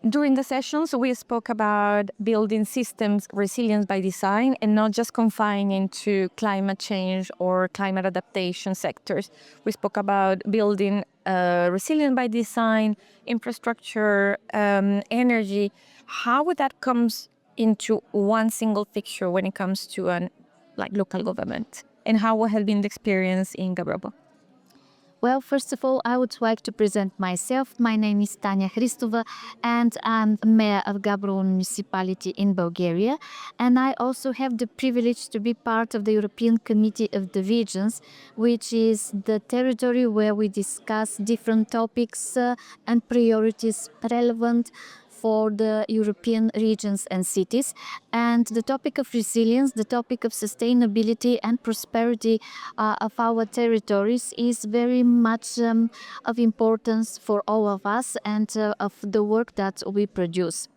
During the sessions, we spoke about building systems resilience by design and not just confining to climate change or climate adaptation sectors. We spoke about building resilient by design, infrastructure, energy. How would that comes into one single picture when it comes to an local government? And how has been the experience in Gabrovo? Well, first of all, I would like to present myself. My name is Tanya Hristova, and I'm mayor of Gabrovo Municipality in Bulgaria. And I also have the privilege to be part of the European Committee of the Regions, which is the territory where we discuss different topics and priorities relevant for the European regions and cities. And the topic of resilience, the topic of sustainability and prosperity of our territories is very much of importance for all of us and of the work that we produce.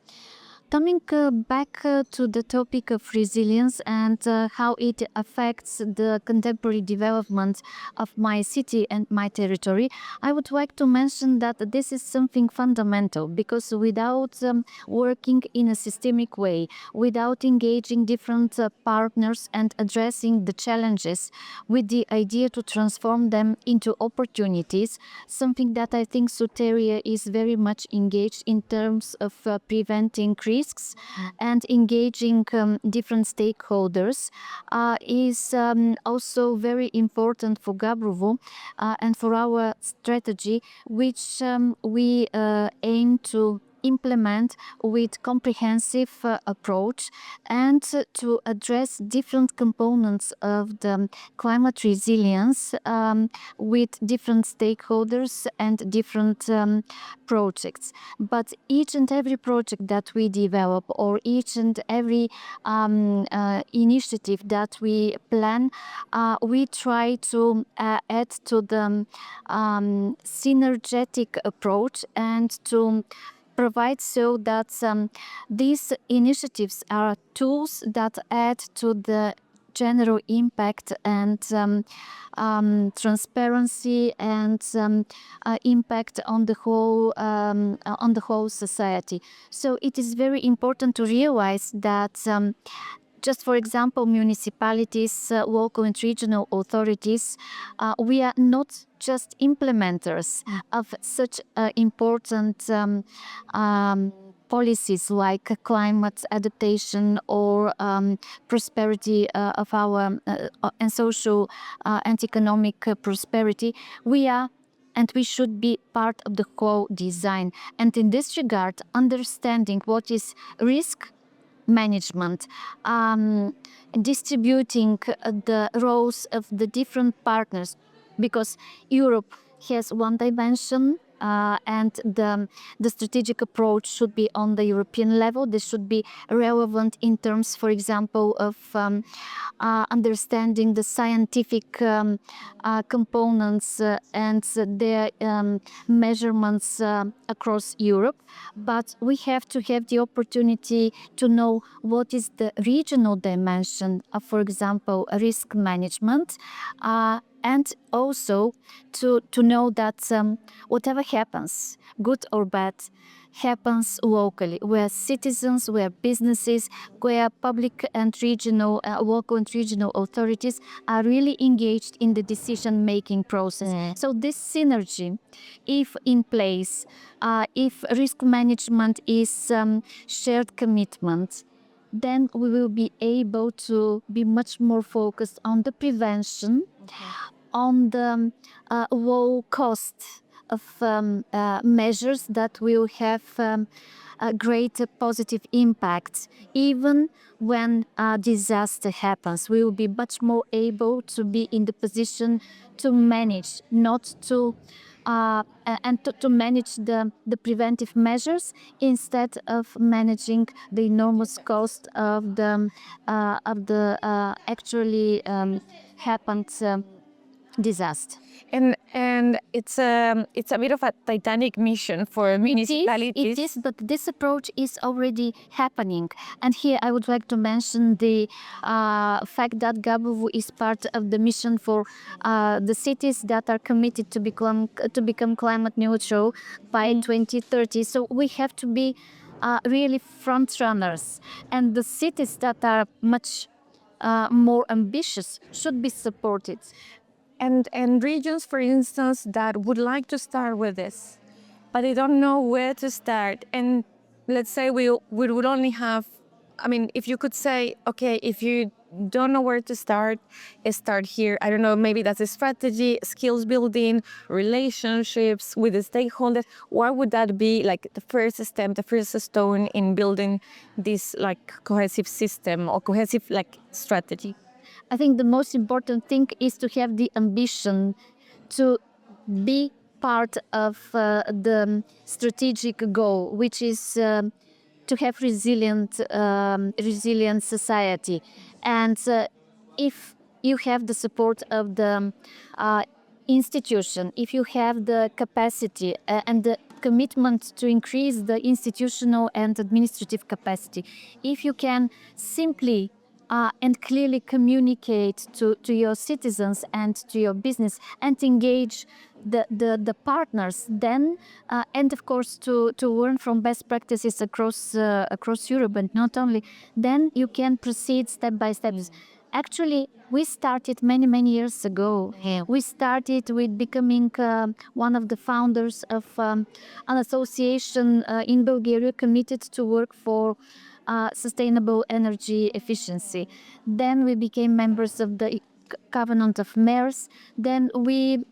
Coming back to the topic of resilience and how it affects the contemporary development of my city and my territory, I would like to mention that this is something fundamental, because without working in a systemic way, without engaging different partners and addressing the challenges with the idea to transform them into opportunities, something that I think Soteria is very much engaged in terms of preventing risks and engaging different stakeholders is also very important for Gabrovo and for our strategy, which we aim to implement with comprehensive approach and to address different components of the climate resilience with different stakeholders and different projects. But each and every project that we develop, or each and every initiative that we plan, we try to add to the synergetic approach and to provide so that these initiatives are tools that add to the general impact and transparency and impact on the whole society. So it is very important to realize that just for example, municipalities, local and regional authorities, we are not just implementers of such important policies like climate adaptation or prosperity of our and social and economic prosperity. We are and we should be part of the whole design. And in this regard, understanding what is risk management, distributing the roles of the different partners, because Europe has one dimension and the strategic approach should be on the European level. This should be relevant in terms, for example, of understanding the scientific components and their measurements across Europe. But we have to have the opportunity to know what is the regional dimension of, for example, risk management, and also to know that whatever happens, good or bad, happens locally, where citizens, where businesses, where public and regional, local and regional authorities are really engaged in the decision-making process. So this synergy, if in place, if risk management is shared commitment, then we will be able to be much more focused on the prevention, on the low cost of measures that will have a great positive impact. Even when a disaster happens, we will be much more able to be in the position to manage, not to to manage the preventive measures instead of managing the enormous cost of the actually happened disaster. And it's a bit of a titanic mission for municipalities. It is, but this approach is already happening. And here I would like to mention the fact that Gabrovo is part of the mission for the cities that are committed to become climate neutral by 2030. So we have to be really front runners, and the cities that are much more ambitious should be supported. And regions, for instance, that would like to start with this, but they don't know where to start. And let's say we would only have, I mean, if you could say, okay, if you don't know where to start here. I don't know, maybe that's a strategy, skills building, relationships with the stakeholders. What would that be, like the first step, the first stone in building this like cohesive system or cohesive like strategy? I think the most important thing is to have the ambition to be part of the strategic goal, which is to have resilient society. And if you have the support of the institution, if you have the capacity and the commitment to increase the institutional and administrative capacity, if you can simply and clearly communicate to your citizens and to your business and engage the partners, then and of course to learn from best practices across Europe, and not only, then you can proceed step by step. Actually, we started many years ago. We started with becoming one of the founders of an association in Bulgaria committed to work for sustainable energy efficiency. Then we became members of the Covenant of Mayors. Then we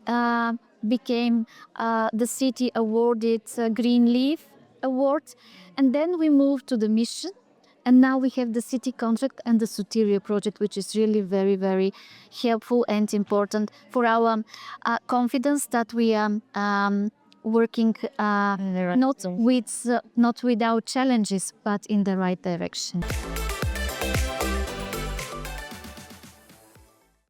became the city awarded Green Leaf Award. And then we moved to the mission. And now we have the city contract and the Soteria project, which is really very helpful and important for our confidence that we are working not without challenges, but in the right direction.